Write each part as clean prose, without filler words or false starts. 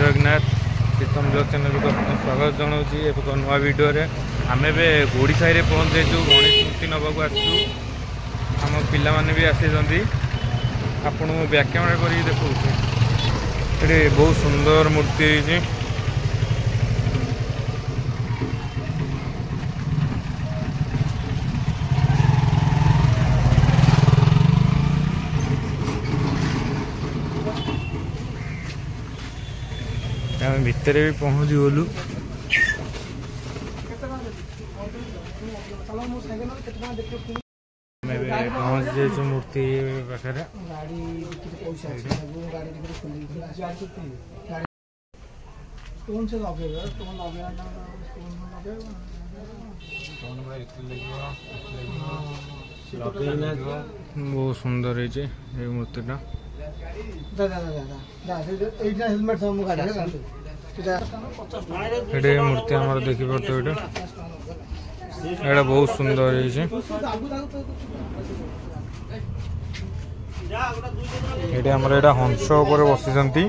जगन्नाथ सीतम blog channel को स्वागत जनाऊँगी एक नुआ वीडियो आम ओडिशा रे पहुँचु गणेश मूर्ति नवाक आसू आम पिला माने भी आसी आपन बैक कैमेरा कर देखा ये बहुत सुंदर मूर्ति है भितर भी पहुँच गलु पहुँच जाइए मूर्ति पाखे बहुत सुंदर है मूर्तिटा ये मूर्ति आम देखिपे ये बहुत सुंदर है हंस उपर बसी गोटे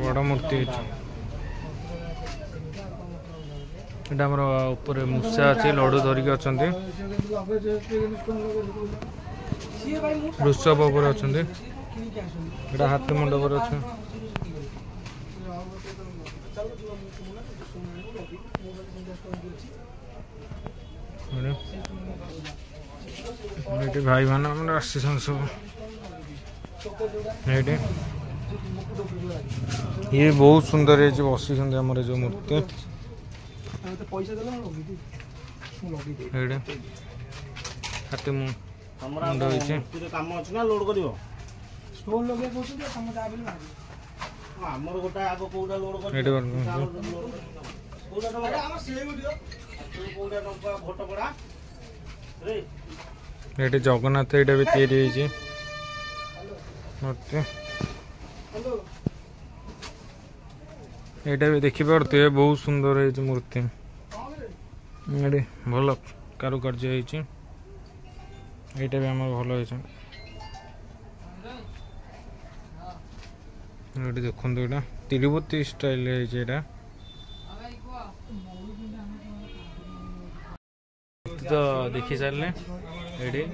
बड़ मूर्ति एटा हमर ऊपर मूषा अच्छे लडू धरिक अच्छा वृषभ पर अच्छा एटा हाथी मुंड पर अच्छा भाई मान आसी सब ये बहुत सुंदर है बसी आमर जो मूर्ति हाथी मुंड ये जगन्नाथ यहाँ भी तैयारी मूर्ति यहाँ भी देखिपे बहुत सुंदर है मूर्ति ये भल कारुकार्य यहाँ भी आम भल देखो यहाँ तिरुपति स्टाइल है तो देखी सारे ये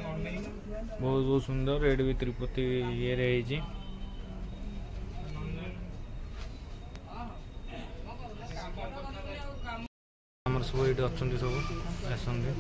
बहुत बहुत सुंदर ये भी तिरुपति ये सब ये अच्छा सब आसते